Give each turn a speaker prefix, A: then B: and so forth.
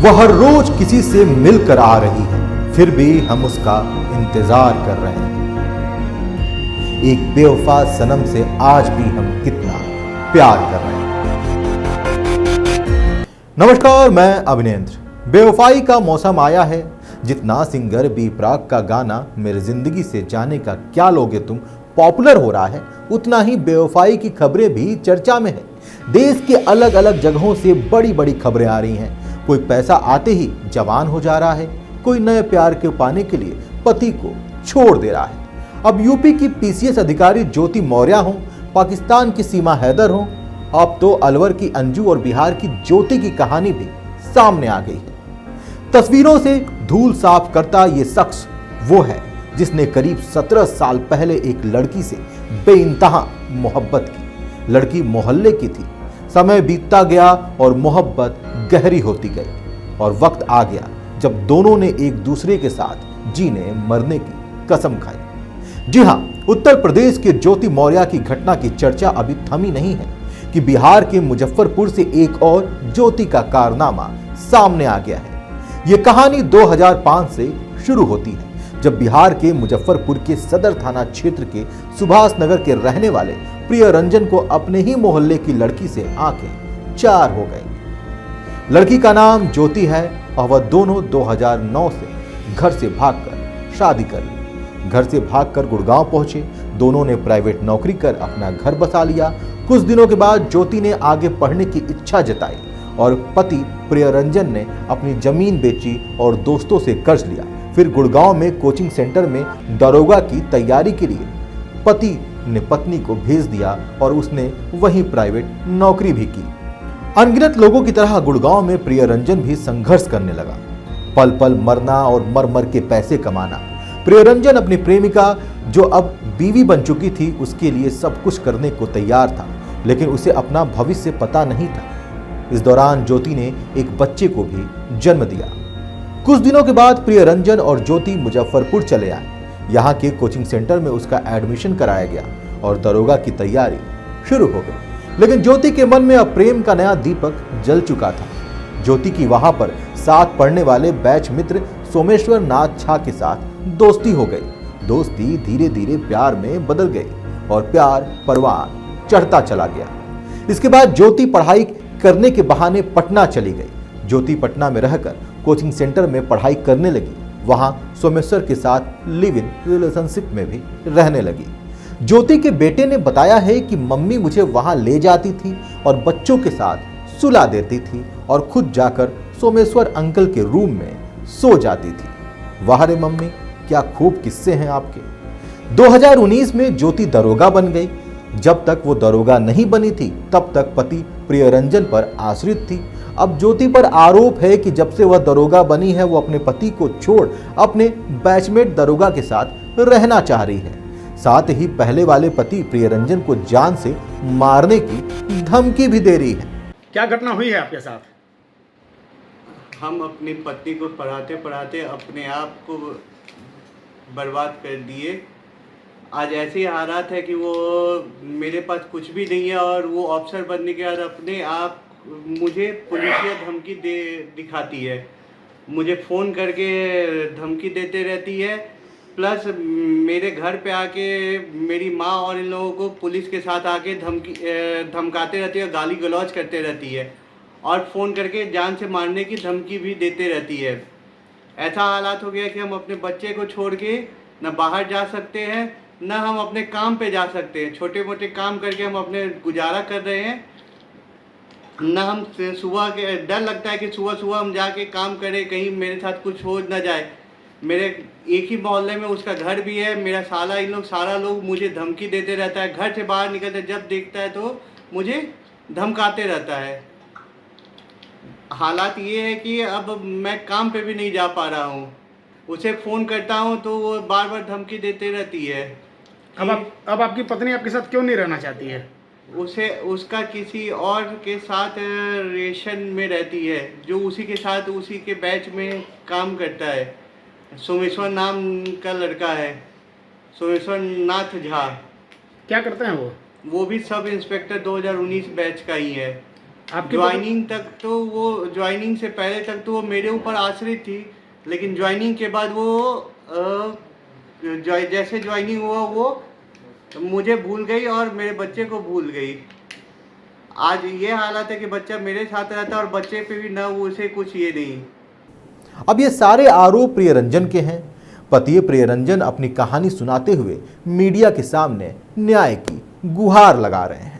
A: वो हर रोज किसी से मिलकर आ रही है, फिर भी हम उसका इंतजार कर रहे हैं। एक बेवफा सनम से आज भी हम कितना प्यार कर रहे हैं। नमस्कार, मैं अभिनेंद्र। बेवफाई का मौसम आया है। जितना सिंगर बी प्राक का गाना मेरी जिंदगी से जाने का क्या लोगे तुम पॉपुलर हो रहा है, उतना ही बेवफाई की खबरें भी चर्चा में है। देश के अलग अलग जगहों से बड़ी बड़ी खबरें आ रही हैं। कोई पैसा आते ही जवान हो जा रहा है, कोई नए प्यार के पाने के लिए पति को छोड़ दे रहा है। अब यूपी की पीसीएस अधिकारी ज्योति मौर्य हो, पाकिस्तान की सीमा हैदर हो, अब तो अलवर की अंजू और बिहार की ज्योति की कहानी भी सामने आ गई है। तस्वीरों से धूल साफ करता ये शख्स वो है जिसने करीब 17 साल पहले एक लड़की से बेइंतहा मोहब्बत की। लड़की मोहल्ले की थी। समय बीतता गया और मोहब्बत गहरी होती गई और वक्त आ गया जब दोनों ने एक दूसरे के साथ जीने मरने की कसम खाई। जी हां, उत्तर प्रदेश के ज्योति मौर्य की घटना की चर्चा अभी थमी नहीं है कि बिहार के मुजफ्फरपुर से एक और ज्योति का कारनामा सामने आ गया है। यह कहानी 2005 से शुरू होती है, जब बिहार के मुजफ्फरपुर के सदर थाना क्षेत्र के सुभाष नगर के रहने वाले प्रियरंजन को अपने ही मोहल्ले की लड़की से आंखें चार हो गई। लड़की का नाम ज्योति है और वह दोनों 2009 से घर से भागकर शादी कर ली। घर से भागकर गुड़गांव पहुंचे। दोनों ने प्राइवेट नौकरी कर अपना घर बसा लिया। कुछ दिनों के बाद ज्योति ने आगे पढ़ने की इच्छा जताई और पति प्रियरंजन ने अपनी जमीन बेची और दोस्तों से कर्ज लिया। फिर गुड़गांव में कोचिंग सेंटर में दरोगा की तैयारी के लिए पति ने पत्नी को भेज दिया और उसने वहीं प्राइवेट नौकरी भी की। अनगिनत लोगों की तरह गुड़गांव में प्रियरंजन भी संघर्ष करने लगा। पल पल मरना और मर मर के पैसे कमाना। प्रियरंजन अपनी प्रेमिका, जो अब बीवी बन चुकी थी, उसके लिए सब कुछ करने को तैयार था, लेकिन उसे अपना भविष्य पता नहीं था। इस दौरान ज्योति ने एक बच्चे को भी जन्म दिया। कुछ दिनों के बाद प्रियरंजन और ज्योति मुजफ्फरपुर चले आए। यहाँ के कोचिंग सेंटर में उसका एडमिशन कराया गया और दरोगा की तैयारी शुरू हो गई। लेकिन ज्योति के मन में अब प्रेम का नया दीपक जल चुका था। ज्योति की वहां पर साथ पढ़ने वाले बैच मित्र सोमेश्वर नाथ झा के साथ दोस्ती हो गई। दोस्ती धीरे धीरे प्यार में बदल गई और प्यार परवान चढ़ता चला गया। इसके बाद ज्योति पढ़ाई करने के बहाने पटना चली गई। ज्योति पटना में रहकर कोचिंग सेंटर में पढ़ाई करने लगी। वहां सोमेश्वर के साथ लिव इन रिलेशनशिप में भी रहने लगी। ज्योति के बेटे ने बताया है कि मम्मी मुझे वहां ले जाती थी और बच्चों के साथ सुला देती थी और खुद जाकर सोमेश्वर अंकल के रूम में सो जाती थी। वाह रे मम्मी, क्या खूब किस्से हैं आपके। 2019 में ज्योति दरोगा बन गई। जब तक वो दरोगा नहीं बनी थी तब तक पति प्रियरंजन पर आश्रित थी। अब ज्योति पर आरोप है कि जब से वह दरोगा बनी है वो अपने पति को छोड़ अपने बैचमेट दरोगा के साथ रहना चाह रही है। साथ ही पहले वाले पति प्रियरंजन को जान से मारने की धमकी भी दे रही है।
B: क्या घटना हुई है आपके साथ?
C: हम अपनी पत्नी को पढ़ाते पढ़ाते अपने आप को बर्बाद कर दिए। आज ऐसे हालात है कि वो मेरे पास कुछ भी नहीं है और वो ऑफिसर बनने के बाद अपने आप मुझे पुलिसिया धमकी दिखाती है। मुझे फ़ोन करके धमकी देते रहती है, प्लस मेरे घर पे आके मेरी माँ और इन लोगों को पुलिस के साथ आके धमकाते रहती है, गाली गलौज करते रहती है और फ़ोन करके जान से मारने की धमकी भी देते रहती है। ऐसा हालात हो गया कि हम अपने बच्चे को छोड़ के न बाहर जा सकते हैं, न हम अपने काम पे जा सकते हैं। छोटे मोटे काम करके हम अपने गुजारा कर रहे हैं। न हम सुबह के डर लगता है कि सुबह सुबह हम जाके काम करें, कहीं मेरे साथ कुछ हो न जाए। मेरे एक ही मोहल्ले में उसका घर भी है। मेरा सारा लोग मुझे धमकी देते रहता है। घर से बाहर निकलते जब देखता है तो मुझे धमकाते रहता है। हालात ये है कि अब मैं काम पे भी नहीं जा पा रहा हूँ। उसे फ़ोन करता हूँ तो वो बार बार धमकी देते रहती है।
B: अब आपकी पत्नी आपके साथ क्यों नहीं रहना चाहती है?
C: उसका किसी और के साथ रिलेशन में रहती है, जो उसी के साथ उसी के बैच में काम करता है। सोमेश्वर नाम का लड़का है, सोमेश्वर नाथ झा।
B: क्या करते हैं वो?
C: वो भी सब इंस्पेक्टर 2019 बैच का ही है।
B: आपकी
C: ज्वाइनिंग तक तो वो ज्वाइनिंग से पहले तक तो वो मेरे ऊपर आश्रित थी, लेकिन ज्वाइनिंग के बाद वो जैसे ज्वाइनिंग हुआ वो मुझे भूल गई और मेरे बच्चे को भूल गई। आज ये हालत है कि बच्चा मेरे साथ रहता है और बच्चे पे भी ना उसे कुछ ये नहीं।
A: अब ये सारे आरोप प्रियरंजन के हैं। पति प्रियरंजन अपनी कहानी सुनाते हुए मीडिया के सामने न्याय की गुहार लगा रहे हैं।